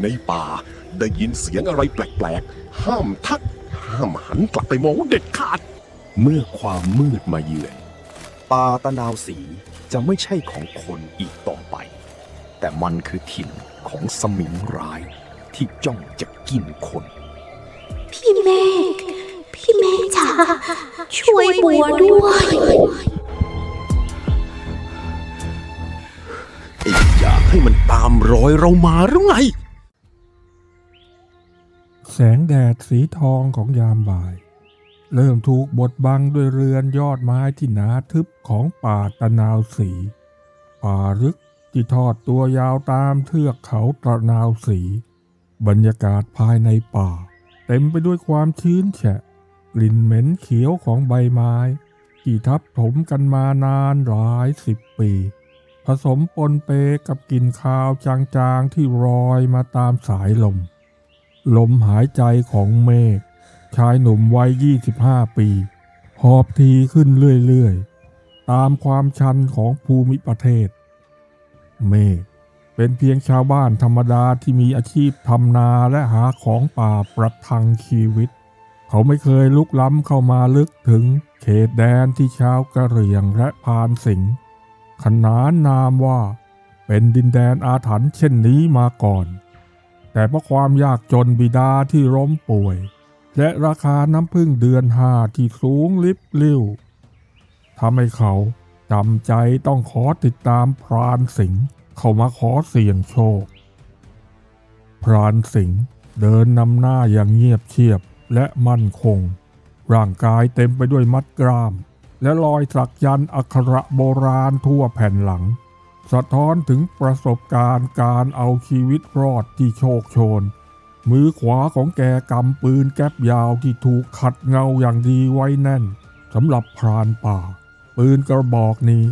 ในป่าได้ยินเสียงอะไรแปลกๆห้ามทักห้ามหันกลับไปมองเด็ดขาดเมื่อความมืดมาเยือนป่าตะนาวสีจะไม่ใช่ของคนอีกต่อไปแต่มันคือถิ่นของสมิงร้ายที่จ้องจะกินคนพี่เมฆจ๋าช่วยบัวด้วยอยากให้มันตามรอยเรามาหรือไงแสงแดดสีทองของยามบ่ายเริ่มถูกบดบังด้วยเรือนยอดไม้ที่หนาทึบของป่าตะนาวสีป่าลึกที่ทอดตัวยาวตามเทือกเขาตะนาวสีบรรยากาศภายในป่าเต็มไปด้วยความชื้นแฉะกลิ่นเหม็นเขียวของใบไม้ที่ทับถมกันมานานหลาย10 ปีผสมปนเปกับกลิ่นคาวจางๆที่ลอยมาตามสายลมหายใจของเมฆชายหนุ่มวัย25 ปีหอบทีขึ้นเรื่อยๆตามความชันของภูมิประเทศเมฆเป็นเพียงชาวบ้านธรรมดาที่มีอาชีพทำนาและหาของป่าประทังชีวิตเขาไม่เคยลุกล้ำเข้ามาลึกถึงเขตแดนที่ชาวกะเหรี่ยงและพานสิงห์ขนานนามว่าเป็นดินแดนอาถรรพ์เช่นนี้มาก่อนแต่เพราะความยากจนบิดาที่ล้มป่วยและราคาน้ำผึ้งเดือน5ที่สูงลิบลิ่วทำให้เขาจำใจต้องขอติดตามพรานสิงห์เข้ามาขอเสี่ยงโชคพรานสิงห์เดินนำหน้าอย่างเงียบเชียบและมั่นคงร่างกายเต็มไปด้วยมัดกล้ามและรอยสักยันต์อักขระโบราณทั่วแผ่นหลังสะท้อนถึงประสบการณ์การเอาชีวิตรอดที่โชคโชนมือขวาของแกกำปืนแก๊ปยาวที่ถูกขัดเงาอย่างดีไว้แน่นสำหรับพรานป่าปืนกระบอกนี้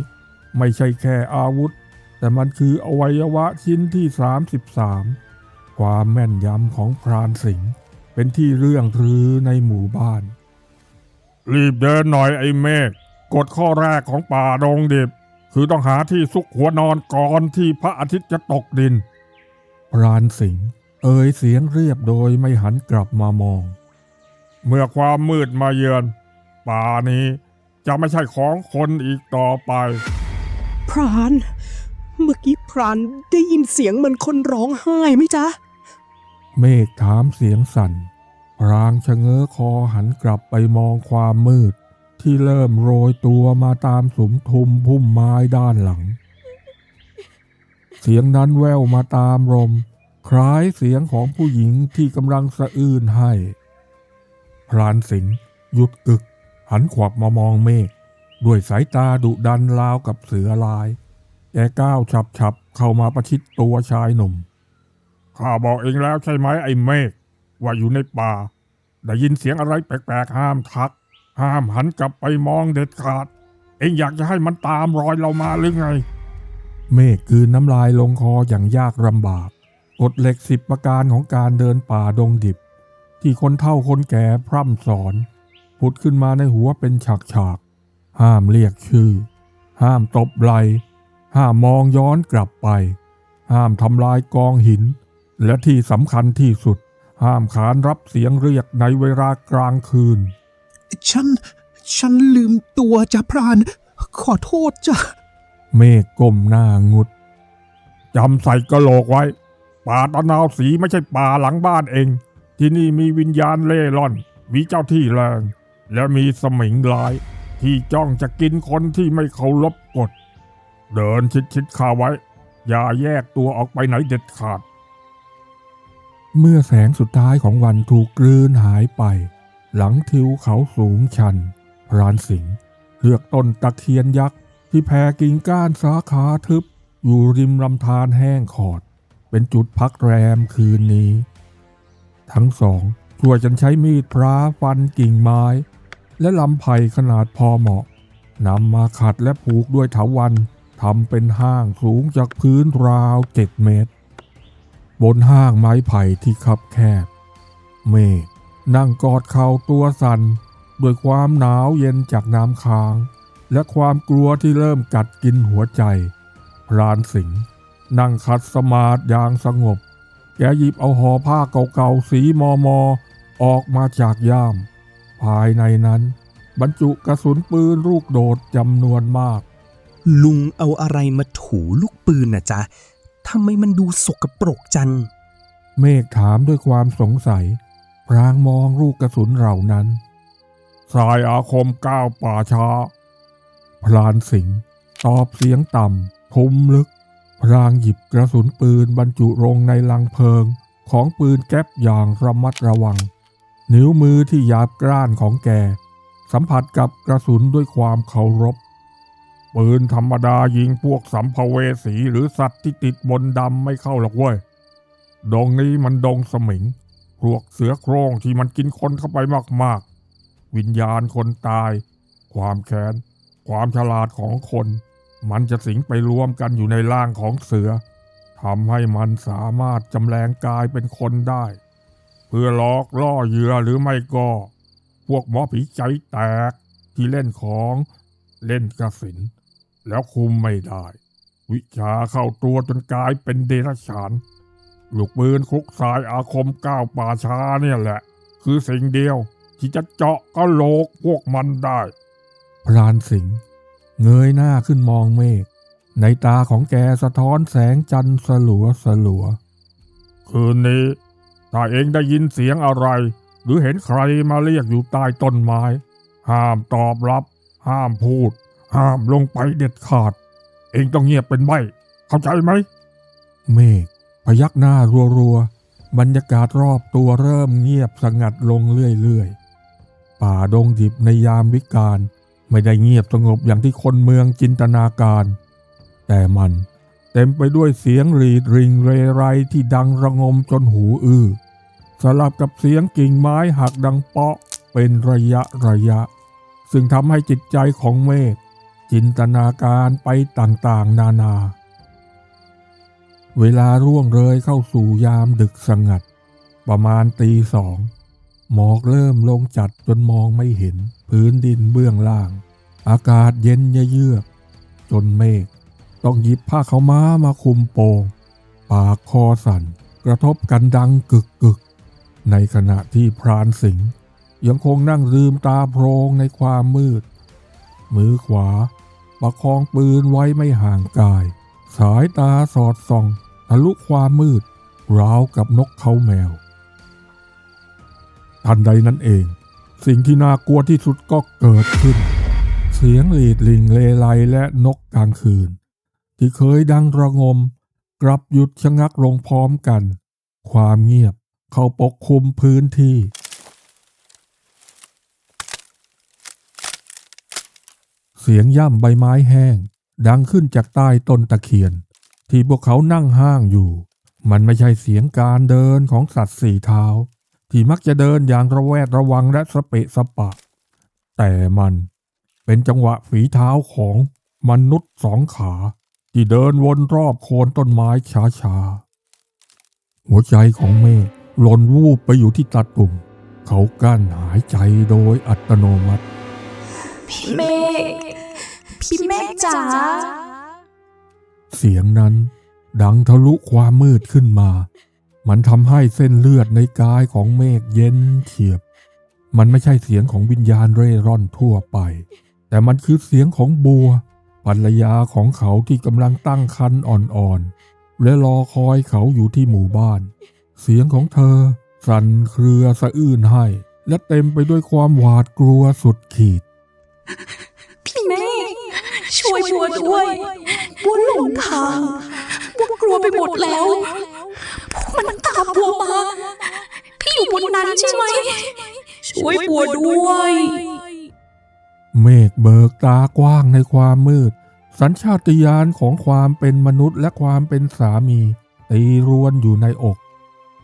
ไม่ใช่แค่อาวุธแต่มันคืออวัยวะชิ้นที่33ความแม่นยำของพรานสิงห์เป็นที่เรื่องรือในหมู่บ้านรีบเดินหน่อยไอ้เมฆกฎข้อแรกของป่าดงดิบคือต้องหาที่ซุกหัวนอนก่อนที่พระอาทิตย์จะตกดินพรานสิงห์เอ่ยเสียงเรียบโดยไม่หันกลับมามองเมื่อความมืดมาเยือนป่านี้จะไม่ใช่ของคนอีกต่อไปพรานเมื่อกี้พรานได้ยินเสียงเหมือนคนร้องไห้ไหมจ๊ะเมฆถามเสียงสั่นพรางชะเง้อคอหันกลับไปมองความมืดที่เริ่มโรยตัวมาตามสุมทุมพุ่มไม้ด้านหลังเสียงนั้นแว่วมาตามลมคล้ายเสียงของผู้หญิงที่กำลังสะอื้นให้พรานสิงห์หยุดกึกหันขวับมามองเมฆด้วยสายตาดุดันราวกับเสือลายแกก้าวฉับเข้ามาประชิดตัวชายหนุ่มข้าบอกเองแล้วใช่ไหมไอ้เมฆว่าอยู่ในป่าได้ยินเสียงอะไรแปลกๆห้ามทักห้ามหันกลับไปมองเด็ดขาดเองอยากจะให้มันตามรอยเรามาหรือไงเมฆกลืนน้ำลายลงคออย่างยากลำบากกฎเหล็ก10 ประการของการเดินป่าดงดิบที่คนเฒ่าคนแก่พร่ำสอนผุดขึ้นมาในหัวเป็นฉากห้ามเรียกชื่อห้ามตบไหล่ห้ามมองย้อนกลับไปห้ามทำลายกองหินและที่สำคัญที่สุดห้ามขานรับเสียงเรียกในเวลากลางคืนฉันลืมตัวจ้ะพรานขอโทษจ้ะเมฆก้มหน้างุดจำใส่กะโหลกไว้ป่าตะนาวสีไม่ใช่ป่าหลังบ้านเองที่นี่มีวิญญาณเล่ร่อนมีเจ้าที่แรงและมีสมิงร้ายที่จ้องจะกินคนที่ไม่เคารพกฎเดินชิดข้าไว้อย่าแยกตัวออกไปไหนเด็ดขาดเมื่อแสงสุดท้ายของวันถูกกลืนหายไปหลังทิวเขาสูงชันพรานสิงห์เลือกต้นตะเคียนยักษ์ที่แผ่กิ่งก้านสาขาทึบอยู่ริมลำธารแห้งขอดเป็นจุดพักแรมคืนนี้ทั้งสองช่วยกันใช้มีดพระฟันกิ่งไม้และลำไผ่ขนาดพอเหมาะนำมาขัดและผูกด้วยเถาวัลย์ทำเป็นห้างสูงจากพื้นราว7 เมตรบนห้างไม้ไผ่ที่คับแคบเมฆนั่งกอดเข่าตัวสั่นด้วยความหนาวเย็นจากน้ำค้างและความกลัวที่เริ่มกัดกินหัวใจพรานสิงห์นั่งขัดสมาธิอย่างสงบ แกหยิบเอาห่อผ้าเก่าๆสีมอมอออกมาจากย่ามภายในนั้นบรรจุกระสุนปืนลูกโดดจำนวนมาก ลุงเอาอะไรมาถูลูกปืนน่ะจ๊ะทำไมมันดูสกปรกจัง เมฆถามด้วยความสงสัยพรางมองลูกกระสุนเหล่านั้นสายอาคมก้าวป่าช้าพลานสิงห์ตอบเสียงต่ำทุ้มลึกพรางหยิบกระสุนปืนบรรจุลงในลังเพลิงของปืนแก๊ปอย่างระมัดระวังนิ้วมือที่หยาบกร้านของแกสัมผัสกับกระสุนด้วยความเคารพปืนธรรมดายิงพวกสัมภเวสีหรือสัตว์ที่ติดมนต์ดำไม่เข้าหรอกเว้ยดงนี้มันดงสมิงพวกเสือโคร่งที่มันกินคนเข้าไปมากๆวิญญาณคนตายความแค้นความฉลาดของคนมันจะสิงไปรวมกันอยู่ในร่างของเสือทำให้มันสามารถจำแรงกายเป็นคนได้เพื่อหลอกล่อเหยื่อหรือไม่ก็พวกหมอผีใจแตกที่เล่นของเล่นกสิณแล้วคุมไม่ได้วิชาเข้าตัวจนกลายเป็นเดรัจฉานลูกปืนคุกสายอาคมก้าวป่าช้าเนี่ยแหละคือสิ่งเดียวที่จะเจาะกะโหลกพวกมันได้พรานสิงห์เงยหน้าขึ้นมองเมฆในตาของแกสะท้อนแสงจันทร์สลัวคืนนี้ถ้าเองได้ยินเสียงอะไรหรือเห็นใครมาเรียกอยู่ใต้ต้นไม้ห้ามตอบรับห้ามพูดห้ามลงไปเด็ดขาดเองต้องเงียบเป็นใบ้เข้าใจไหมเมฆพยักหน้ารัวๆบรรยากาศรอบตัวเริ่มเงียบสงัดลงเรื่อยๆป่าดงดิบในยามวิกาลไม่ได้เงียบสงบอย่างที่คนเมืองจินตนาการแต่มันเต็มไปด้วยเสียงรีดริงเรไรที่ดังระงมจนหูอื้อสลับกับเสียงกิ่งไม้หักดังเปาะเป็นระยะซึ่งทำให้จิตใจของเมฆจินตนาการไปต่างๆนานาเวลาร่วงเลยเข้าสู่ยามดึกสงัดประมาณตีสองหมอกเริ่มลงจัดจนมองไม่เห็นพื้นดินเบื้องล่างอากาศเย็นเยือกจนเมฆต้องหยิบผ้าขาวม้ามาคลุมโปงปากคอสั่นกระทบกันดังกึกในขณะที่พรานสิงห์ยังคงนั่งลืมตาโพลงในความมืดมือขวาประคองปืนไว้ไม่ห่างกายสายตาสอดส่องทะลุความมืดราวกับนกเขาแมวทันใดนั้นเองสิ่งที่น่ากลัวที่สุดก็เกิดขึ้นเสียงหลีดลิงเลไลและนกกลางคืนที่เคยดังระงมกลับหยุดชะงักลงพร้อมกันความเงียบเข้าปกคลุมพื้นที่เสียงย่ำใบไม้แห้งดังขึ้นจากใต้ต้นตะเคียนที่พวกเขานั่งห้างอยู่มันไม่ใช่เสียงการเดินของสัตว์สี่เท้าที่มักจะเดินอย่างระแวดระวังและสเปะสปะแต่มันเป็นจังหวะฝีเท้าของมนุษย์สองขาที่เดินวนรอบโคนต้นไม้ช้าๆหัวใจของเมฆหล่นวูบไปอยู่ที่ตาตุ่มเขากั้นหายใจโดยอัตโนมัติพี่เมฆจ๋าเสียงนั้นดังทะลุความมืดขึ้นมามันทำให้เส้นเลือดในกายของเมฆเย็นเฉียบมันไม่ใช่เสียงของวิญญาณเร่ร่อนทั่วไปแต่มันคือเสียงของบัวภรรยาของเขาที่กำลังตั้งครรภ์อ่อนๆและรอคอยเขาอยู่ที่หมู่บ้านเสียงของเธอสั่นเครือสะอื้นให้และเต็มไปด้วยความหวาดกลัวสุดขีดพี่เมฆช่วยบัวด้วยบัวหลงทางบัวกลัวไปหมดแล้วมันตามบัวมาพี่อยู่บนนั้นใช่ไหมช่วยบัวด้วยเมฆเบิกตากว้างในความมืดสัญชาตญาณของความเป็นมนุษย์และความเป็นสามีตีรวนอยู่ในอก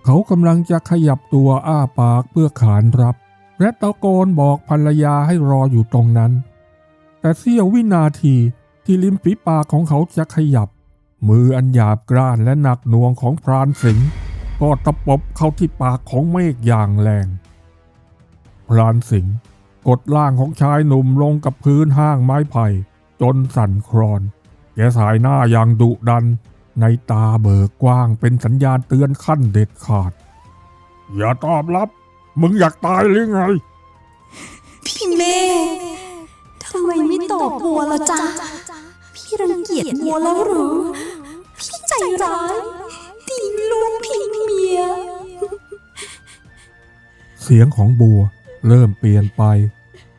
เขากำลังจะขยับตัวอ้าปากเพื่อขานรับและตะโกนบอกภรรยาให้รออยู่ตรงนั้นแต่เสี้ยววินาทีที่ริมฝีปากของเขาจะขยับมืออันหยาบกร้านและหนักหน่วงของพรานสิงห์ก็ตะปบเข้าที่ปากของเมฆอย่างแรงพรานสิงห์กดร่างของชายหนุ่มลงกับพื้นห้างไม้ไผ่จนสั่นคลอนแกสายหน้าอย่างดุดัน ในตาเบิกกว้างเป็นสัญญาณเตือนขั้นเด็ดขาดอย่าตอบรับมึงอยากตายหรือไง พี่เมฆทำไมไม่ตอบบัวละจ๊ะพี่รังเกียจบัวแล้วหรือพี่ใจร้ายทิ้งลูกทิ้งเมีย เสียงของบัวเริ่มเปลี่ยนไป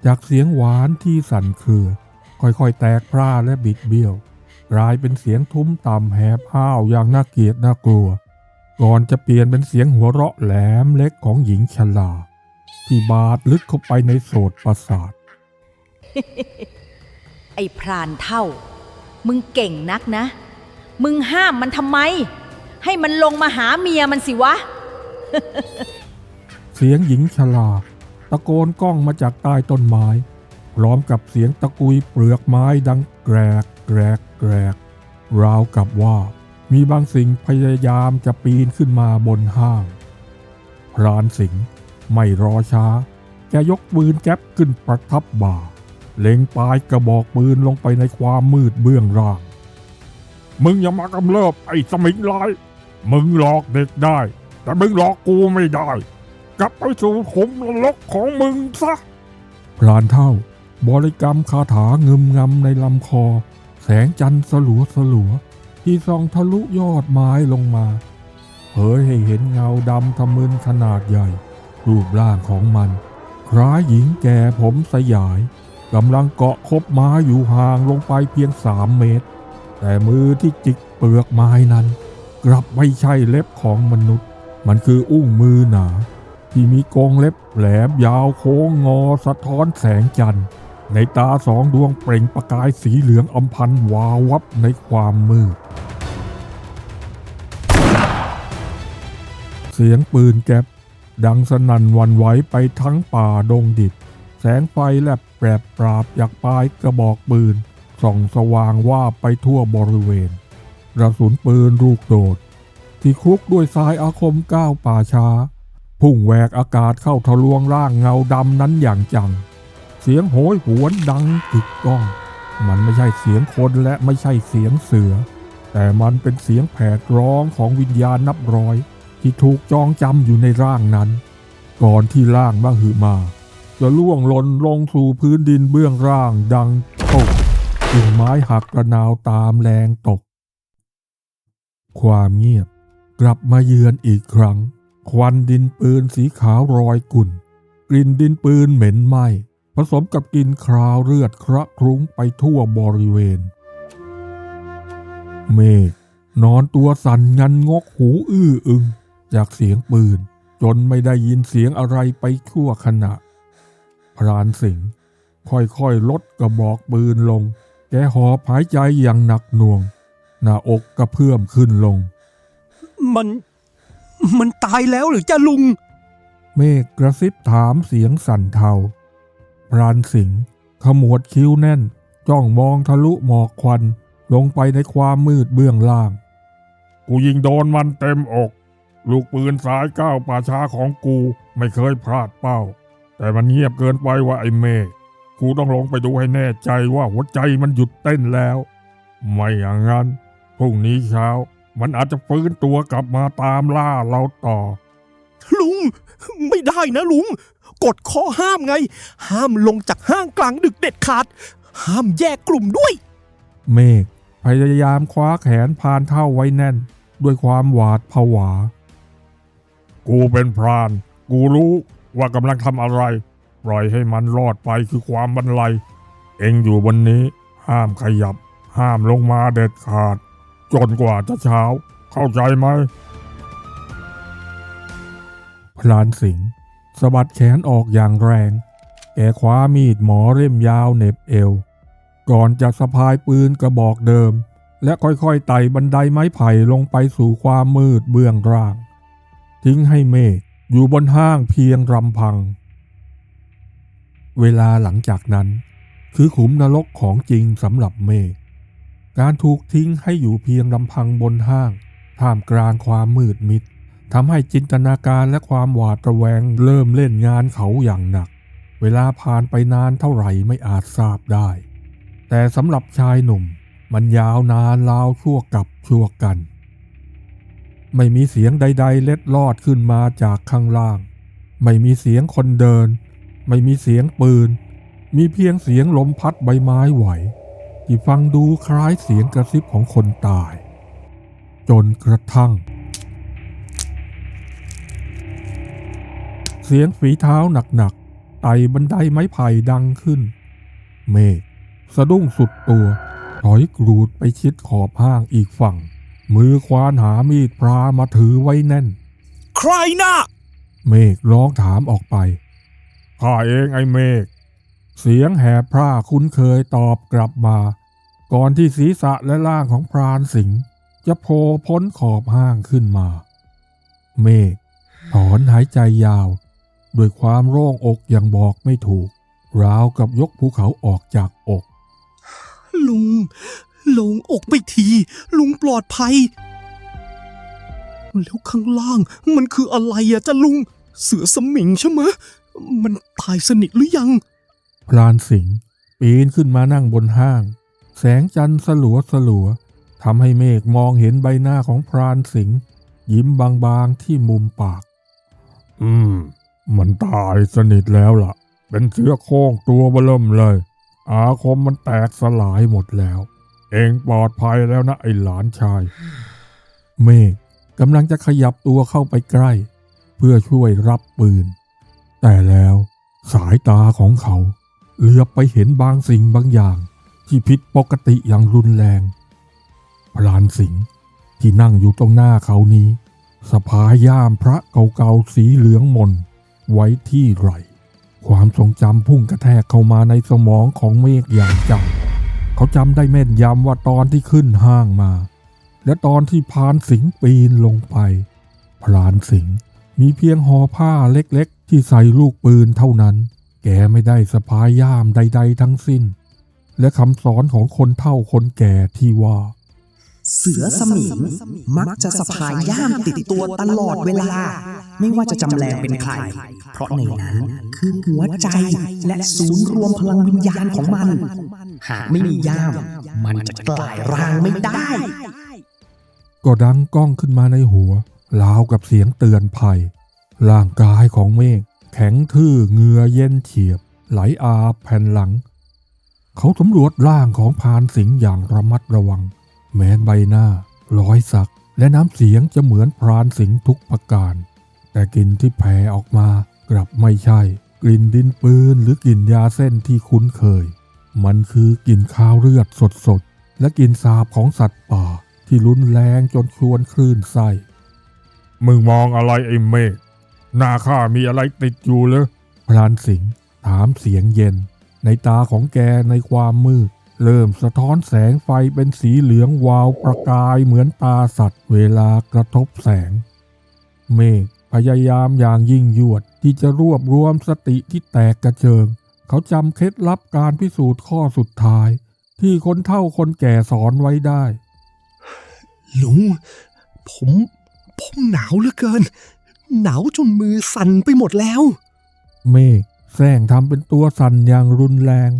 จากเสียงหวานที่สั่นเครือค่อยๆแตกพร่าและบิดเบี้ยวกลายเป็นเสียงทุ้มต่ำแหบห้าวอย่างน่าเกลียดน่ากลัวก่อนจะเปลี่ยนเป็นเสียงหัวเราะแหลมเล็กของหญิงชราที่บาดลึกเข้าไปในโสตประสาท ไอ้พรานเท่ามึงเก่งนักนะมึงห้ามมันทำไมให้มันลงมาหาเมียมันสิวะ เสียงหญิงชราตะโกนก้องมาจากใต้ต้นไม้พร้อมกับเสียงตะกุยเปลือกไม้ดังแกรกแกรกแกรกราวกับว่ามีบางสิ่งพยายามจะปีนขึ้นมาบนห้างพรานสิงห์ไม่รอช้าแกยกปืนแก๊ปขึ้นประทับบ่าเล็งปลายกระบอกปืนลงไปในความมืดเบื้องล่างมึงอย่ามากำเริบไอ้สมิงร้ายมึงหลอกเด็กได้แต่มึงหลอกกูไม่ได้กลับไปสู่ขุมนรกของมึงซะพรานเท่าบริกรรมคาถางึมงำในลำคอแสงจันทร์สลัวสลัวที่ส่องทะลุยอดไม้ลงมาเผยให้เห็นเงาดำทะมึนขนาดใหญ่รูปร่างของมันคล้ายหญิงแก่ผมสยายกำลังเกาะคบไม้อยู่ห่างลงไปเพียง3 เมตรแต่มือที่จิกเปลือกไม้นั้นกลับไม่ใช่เล็บของมนุษย์มันคืออุ้งมือหนาที่มีกรงเล็บแหลมยาวโค้งงอสะท้อนแสงจันทร์ในตา2 ดวงเปล่งประกายสีเหลืองอำพันวาววับในความมืดเสียงปืนแก๊ปดังสนั่นหวั่นไหวไปทั้งป่าดงดิบแสงไฟแลบแปรบปราบจากปลายกระบอกปืนส่องสว่างว่าไปทั่วบริเวณกระสุนปืนลูกโดดที่คลุกด้วยทรายอาคมก้าวป่าช้าพุ่งแหวกอากาศเข้าทะลวงร่างเงาดำนั้นอย่างจังเสียงโหยหวนดังกึกก้องมันไม่ใช่เสียงคนและไม่ใช่เสียงเสือแต่มันเป็นเสียงแผดร้องของวิญญาณนับร้อยที่ถูกจองจำอยู่ในร่างนั้นก่อนที่ร่างมหึมาจะล่วงหล่นลงสู่พื้นดินเบื้องล่างดังตกกิ่งไม้หักกระนาวตามแรงตกความเงียบกลับมาเยือนอีกครั้งควันดินปืนสีขาวรอยกุ่นกลิ่นดินปืนเหม็นไหม้ผสมกับกลิ่นคราวเลือดคระคลุ้งไปทั่วบริเวณเมฆนอนตัวสั่นงันงกหูอื้ออึงจากเสียงปืนจนไม่ได้ยินเสียงอะไรไปชั่วขณะพรานสิงห์ค่อยๆลดกระบอกปืนลงแกหอบหายใจอย่างหนักหน่วงหน้าอกกระเพื่อมขึ้นลงมันตายแล้วหรือจ้าลุงเมฆกระซิบถามเสียงสั่นเทาพรานสิงห์ขมวดคิ้วแน่นจ้องมองทะลุหมอกควันลงไปในความมืดเบื้องล่างกูยิงโดนมันเต็มอกลูกปืนสายก้าวป่าช้าของกูไม่เคยพลาดเป้าแต่มันเงียบเกินไปว่าไอ้เมฆกูต้องลงไปดูให้แน่ใจว่าหัวใจมันหยุดเต้นแล้วไม่อย่างนั้นพรุ่งนี้เช้ามันอาจจะฟื้นตัวกลับมาตามล่าเราต่อลุงไม่ได้นะลุงกฎข้อห้ามไงห้ามลงจากห้างกลางดึกเด็ดขาดห้ามแยกกลุ่มด้วยเมฆพยายามคว้าแขนพรานเท่าไว้แน่นด้วยความหวาดผวากูเป็นพรานกูรู้ว่ากำลังทำอะไรปล่อยให้มันรอดไปคือความบรรลัยเอ็งอยู่บนนี้ห้ามขยับห้ามลงมาเด็ดขาดจนกว่าจะเช้าเข้าใจไหมพรานสิงห์สะบัดแขนออกอย่างแรงแกคว้ามีดหมอเล่มยาวเหน็บเอวก่อนจะสะพายปืนกระบอกเดิมและค่อยๆไต่บันไดไม้ไผ่ลงไปสู่ความมืดเบื้องล่างทิ้งให้เมฆอยู่บนห้างเพียงลำพังเวลาหลังจากนั้นคือขุมนรกของจริงสำหรับเมฆการถูกทิ้งให้อยู่เพียงลำพังบนห้างท่ามกลางความมืดมิดทำให้จินตนาการและความหวาดระแวงเริ่มเล่นงานเขาอย่างหนักเวลาผ่านไปนานเท่าไหร่ไม่อาจทราบได้แต่สำหรับชายหนุ่ม มันยาวนานราวชั่วกับชั่วกัน ไม่มีเสียงใดๆเล็ดลอดขึ้นมาจากข้างล่าง ไม่มีเสียงคนเดิน ไม่มีเสียงปืน มีเพียงเสียงลมพัดใบไม้ไหวที่ฟังดูคล้ายเสียงกระซิบของคนตาย จนกระทั่ง เสียงฝีเท้าหนักๆไต่บันไดไม้ไผ่ดังขึ้น เมฆสะดุ้งสุดตัวถอยกรูดไปชิดขอบห้างอีกฝั่ง มือควานหามีดพระมาถือไว้แน่น ใครนะ เมฆร้องถามออกไปข้าเองไอ้เมฆเสียงแหบพร่าคุ้นเคยตอบกลับมา ก่อนที่ศีรษะและร่างของพรานสิงห์จะโผล่พ้นขอบห้างขึ้นมา เมฆถอนหายใจยาวด้วยความโล่งอกอย่างบอกไม่ถูกราวกับยกภูเขาออกจากอก ลุงโลงอกไปที ลุงปลอดภัย แล้วข้างล่างมันคืออะไรอะจ๊ะลุง เสือสมิงใช่ไหมะมันตายสนิทหรือยัง พรานสิงห์ปีนขึ้นมานั่งบนห้าง แสงจันทร์สลัวทำให้เมฆมองเห็นใบหน้าของพรานสิงห์ยิ้มบางๆที่มุมปาก มันตายสนิทแล้วล่ะ เป็นเสือโคร่งตัวเบิ่มเลย อาคมมันแตกสลายหมดแล้ว เองปลอดภัยแล้วนะไอ้หลานชาย เมฆกำลังจะขยับตัวเข้าไปใกล้ เพื่อช่วยรับปืน แต่แล้วสายตาของเขาเหลือบไปเห็นบางสิ่งบางอย่างที่ผิดปกติอย่างรุนแรงพรานสิงห์ที่นั่งอยู่ตรงหน้าเขานี้สะพายย่ามพระเก่าๆสีเหลืองมนไว้ที่ไหล่ความทรงจำพุ่งกระแทกเข้ามาในสมองของเมฆอย่างจังเขาจำได้แม่นยำว่าตอนที่ขึ้นห้างมาและตอนที่พรานสิงห์ปีนลงไปพรานสิงห์มีเพียงห่อผ้าเล็กๆที่ใส่ลูกปืนเท่านั้นแกไม่ได้สะพายย่ามใดๆทั้งสิ้นและคำสอนของคนเฒ่าคนแก่ที่ว่าเสือสมิงมักจะสะพายย่ามติดตัวตลอดเวลาไม่ว่าจะจำแรงเป็นใครเพราะในนั้นคือหัวใจและศูนย์รวมพลังวิญญาณของมันหากไม่มีย่ามมันจะกลายร่างไม่ได้ก็ดังก้องขึ้นมาในหัวราวกับเสียงเตือนภัยร่างกายของเมฆแข็งทื่อเหงื่อเย็นเฉียบไหลอาบแผ่นหลังเขาสำรวจร่างของพรานสิงห์อย่างระมัดระวังแม้ใบหน้ารอยสักและน้ำเสียงจะเหมือนพรานสิงห์ทุกประการแต่กลิ่นที่แผ่ออกมากลับไม่ใช่กลิ่นดินปืนหรือกลิ่นยาเส้นที่คุ้นเคยมันคือกลิ่นคาวเลือดสดๆและกลิ่นสาบของสัตว์ป่าที่รุนแรงจนชวนคลื่นไส้มึงมองอะไรไอ้เมฆหน้าข้ามีอะไรติดอยู่เหรอพรานสิงห์ถามเสียงเย็นในตาของแกในความมืดเริ่มสะท้อนแสงไฟเป็นสีเหลืองวาวประกายเหมือนตาสัตว์เวลากระทบแสงเมฆพยายามอย่างยิ่งยวดที่จะรวบรวมสติที่แตกกระเจิงเขาจำเคล็ดลับการพิสูจน์ข้อสุดท้ายที่คนเฒ่าคนแก่สอนไว้ได้ลุงผมหนาวเหลือเกินหนาวจนมือสั่นไปหมดแล้วเมฆแซงทำเป็นตัวสั่นอย่างรุนแรง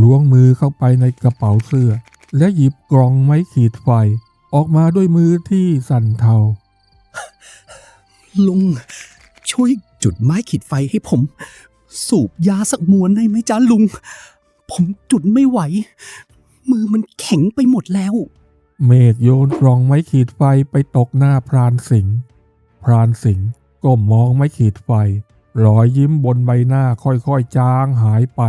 ล้วงมือเข้าไปในกระเป๋าเสื้อและหยิบกล่องไม้ขีดไฟออกมาด้วยมือที่สั่นเทาลุงช่วยจุดไม้ขีดไฟให้ผมสูบยาสักมวนได้ไหมจ๊ะลุงผมจุดไม่ไหวมือมันแข็งไปหมดแล้วเมฆโยนกล่องไม้ขีดไฟไปตกหน้าพรานสิงห์พรานสิงห์ก้มมองไม้ขีดไฟรอยยิ้มบนใบหน้าค่อยๆจางหายไป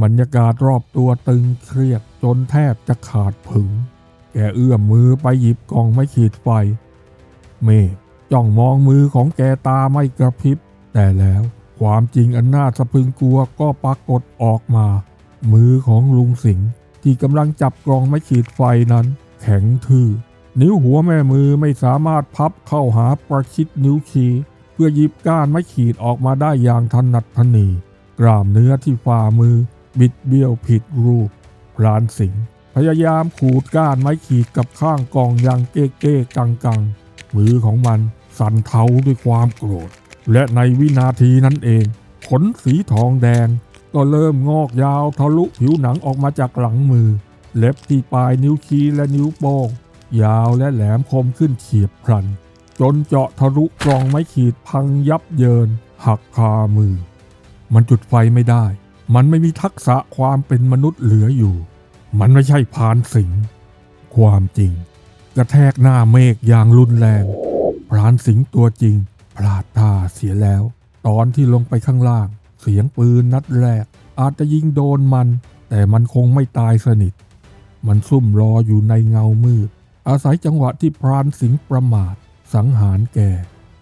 บรรยากาศรอบตัวตึงเครียดจนแทบจะขาดผึงแกเอื้อมมือไปหยิบกล่องไม้ขีดไฟเมฆจ้องมองมือของแกตาไม่กระพริบแต่แล้วความจริงอันน่าสะพรึงกลัวก็ปรากฏออกมามือของลุงสิงห์ที่กำลังจับกล่องไม้ขีดไฟนั้นแข็งทื่อนิ้วหัวแม่มือไม่สามารถพับเข้าหาประชิดนิ้วชี้เพื่อหยิบก้านไม้ขีดออกมาได้อย่างถนัดถนีกล้ามเนื้อที่ฝ่ามือบิดเบี้ยวผิดรูปพรานสิงห์พยายามขูดก้านไม้ขีดกับข้างกล่องอย่างเก้ๆกังๆมือของมันสั่นเทาด้วยความโกรธและในวินาทีนั้นเองขนสีทองแดงก็เริ่มงอกยาวทะลุผิวหนังออกมาจากหลังมือ เล็บที่ปลายนิ้วชี้และนิ้วโป้งยาวและแหลมคมขึ้นเฉียบพลันจนเจาะทะลุกล่องไม้ขีดพังยับเยินหักคามือมันจุดไฟไม่ได้มันไม่มีทักษะความเป็นมนุษย์เหลืออยู่มันไม่ใช่พรานสิงห์ความจริงกระแทกหน้าเมฆอย่างรุนแรงพรานสิงห์ตัวจริงพลาดท่าเสียแล้วตอนที่ลงไปข้างล่างเสียงปืนนัดแรกอาจจะยิงโดนมันแต่มันคงไม่ตายสนิทมันซุ่มรออยู่ในเงามืดอาศัยจังหวะที่พรานสิงห์ประมาทสังหารแก่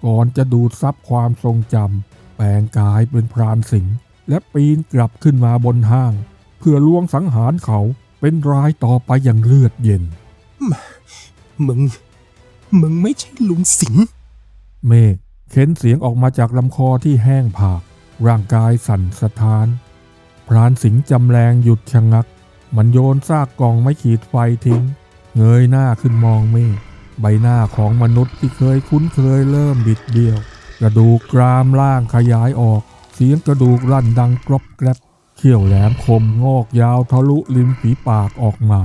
ก่อนจะดูดซับความทรงจำแปลงกายเป็นพรานสิงห์และปีนกลับขึ้นมาบนห้างเพื่อลวงสังหารเขาเป็นรายต่อไปอย่างเลือดเย็นมึงไม่ใช่ลุงสิงห์เมฆเค้นเสียงออกมาจากลำคอที่แห้งผากร่างกายสั่นสะท้านพรานสิงห์จำแรงหยุดชะงักมันโยนซากกล่องไม้ขีดไฟทิ้งเงยหน้าขึ้นมองเมฆใบหน้าของมนุษย์ที่เคยคุ้นเคยเริ่มบิดเบี้ยวกระดูกกรามล่างขยายออกเสียงกระดูกลั่นดังกรอบแกรบเขี้ยวแหลมคมงอกยาวทะลุริมฝีปากออกมา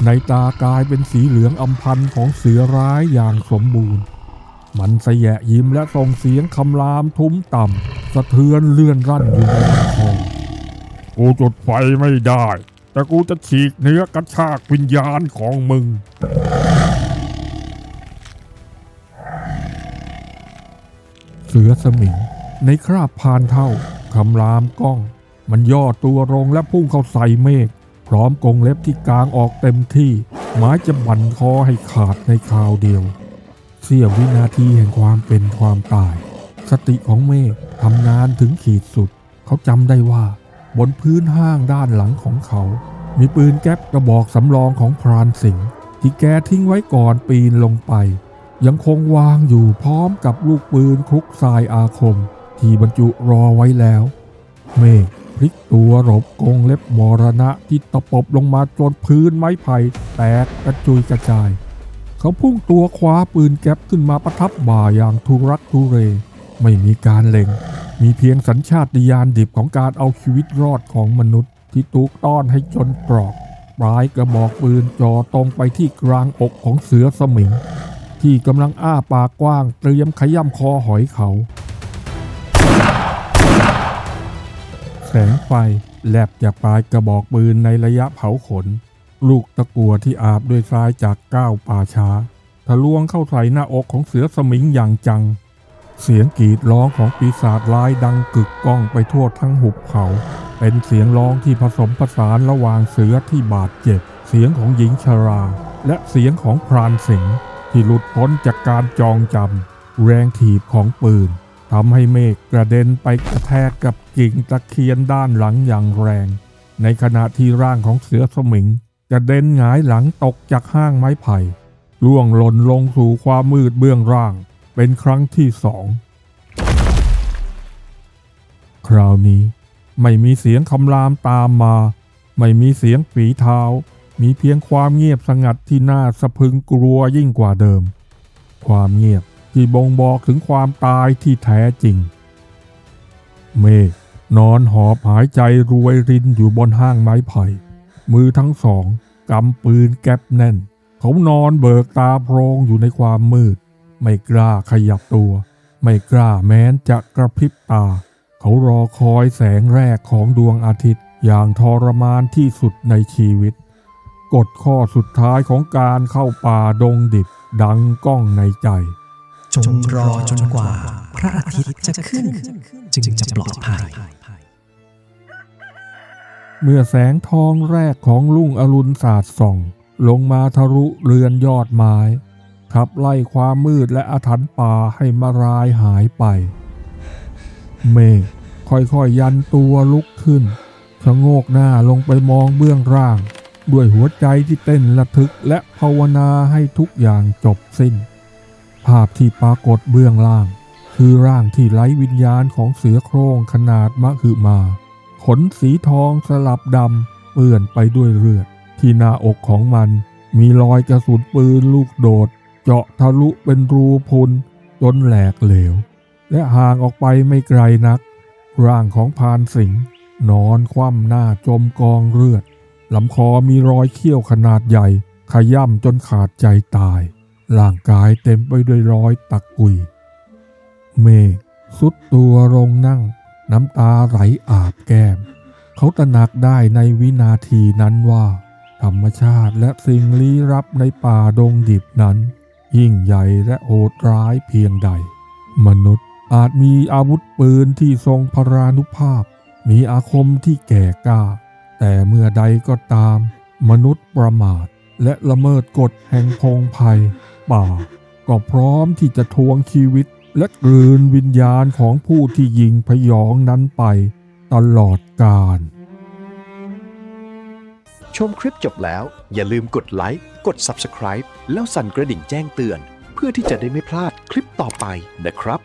ในตากลายเป็นสีเหลืองอำพันของเสือร้ายอย่างสมบูรณ์มันสะแยะยิ้มและส่งเสียงคำรามทุ้มต่ำสะเทือนเลื่อนรั่นอยู่ในลำคอกูจุดไฟไม่ได้แต่กูจะฉีกเนื้อกระชากวิญญาณของมึงเสือสมิงในคราบพานเท่าคำรามก้องมันย่อตัวลงและพุ่งเข้าใส่เมฆพร้อมกรงเล็บที่กางออกเต็มที่หมายจะบั่นคอให้ขาดในคราวเดียวเสี้ยววินาทีแห่งความเป็นความตายสติของเมฆทำงานถึงขีดสุดเขาจำได้ว่าบนพื้นห้างด้านหลังของเขามีปืนแก๊ปกระบอกสำรองของพรานสิงห์ที่แกทิ้งไว้ก่อนปีนลงไปยังคงวางอยู่พร้อมกับลูกปืนคลุกทรายอาคมที่บรรจุรอไว้แล้วเมฆพลิกตัวหลบกรงเล็บมรณะที่ตะปบลงมาจนพื้นไม้ไผ่แตกกระจุยกระจายเขาพุ่งตัวคว้าปืนแก๊ปขึ้นมาประทับบ่าอย่างทุรักทุเรไม่มีการเล็งมีเพียงสัญชาตญาณดิบของการเอาชีวิตรอดของมนุษย์ที่ถูกต้อนให้จนตรอกปลายกระบอกปืนจ่อตรงไปที่กลางอกของเสือสมิงที่กำลังอ้าปากกว้างเตรียมขย้ำคอหอยเขาแสงไฟแลบจากปลายกระบอกปืนในระยะเผาขนลูกตะกั่วที่อาบด้วยทรายจากก้าวป่าช้าทะลวงเข้าใส่หน้าอกของเสือสมิงอย่างจังเสียงกรีดร้องของปีศาจร้ายดังกึกก้องไปทั่วทั้งหุบเขาเป็นเสียงร้องที่ผสมผสานระหว่างเสือที่บาดเจ็บเสียงของหญิงชราและเสียงของพรานสิงห์ที่หลุดพ้นจากการจองจำแรงถีบของปืนทำให้เมฆกระเด็นไปกระแทกกับกิ่งตะเคียนด้านหลังอย่างแรงในขณะที่ร่างของเสือสมิงกระเด็นหงายหลังตกจากห้างไม้ไผ่ล่วงหล่นลงสู่ความมืดเบื้องล่างเป็นครั้งที่สองคราวนี้ไม่มีเสียงคำรามตามมาไม่มีเสียงฝีเท้ามีเพียงความเงียบสงัดที่น่าสะพรึงกลัวยิ่งกว่าเดิมความเงียบที่บ่งบอกถึงความตายที่แท้จริงเมฆนอนหอบหายใจรวยรินอยู่บนห้างไม้ไผ่มือทั้งสองกำปืนแก๊ปแน่นเขานอนเบิกตาโพลงอยู่ในความมืดไม่กล้าขยับตัวไม่กล้าแม้นจะกระพริบตาเขารอคอยแสงแรกของดวงอาทิตย์อย่างทรมานที่สุดในชีวิตกฎข้อสุดท้ายของการเข้าป่าดงดิบดังก้องในใจจงรอจนกว่าพระอาทิตย์จะขึ้นจึงจะปลอดภัยเมื่อแสงทองแรกของรุ่งอรุณสาดส่องลงมาทะลุเรือนยอดไม้ขับไล่ความมืดและอาถรรพ์ป่าให้มารายหายไปเมฆค่อยๆยันตัวลุกขึ้นชะโงกหน้าลงไปมองเบื้องล่างด้วยหัวใจที่เต้นระทึกและภาวนาให้ทุกอย่างจบสิ้นภาพที่ปรากฏเบื้องล่างคือร่างที่ไร้วิญญาณของเสือโคร่งขนาดมหึมาขนสีทองสลับดำเปื้อนไปด้วยเลือดที่หน้าอกของมันมีรอยกระสุนปืนลูกโดดเจาะทะลุเป็นรูพุนจนแหลกเหลวและห่างออกไปไม่ไกลนักร่างของพรานสิงห์นอนคว่ำหน้าจมกองเลือด ลำคอมีรอยเขี้ยวขนาดใหญ่ขย่ำจนขาดใจตายร่างกายเต็มไปด้วยรอยตะกุยเมฆสุดตัวลงนั่งน้ำตาไหลอาบแก้มเขาตระหนักได้ในวินาทีนั้นว่าธรรมชาติและสิ่งลี้ลับในป่าดงดิบนั้นยิ่งใหญ่และโหดร้ายเพียงใดมนุษย์อาจมีอาวุธปืนที่ทรงพรานุภาพมีอาคมที่แก่กล้าแต่เมื่อใดก็ตามมนุษย์ประมาทและละเมิดกฎแห่งพงไพรป่าก็พร้อมที่จะทวงชีวิตและกลืนวิญญาณของผู้ที่ยิงพยองนั้นไปตลอดกาล ชมคลิปจบแล้วอย่าลืมกดไลค์กด Subscribe แล้วสั่นกระดิ่งแจ้งเตือนเพื่อที่จะได้ไม่พลาดคลิปต่อไปนะครับ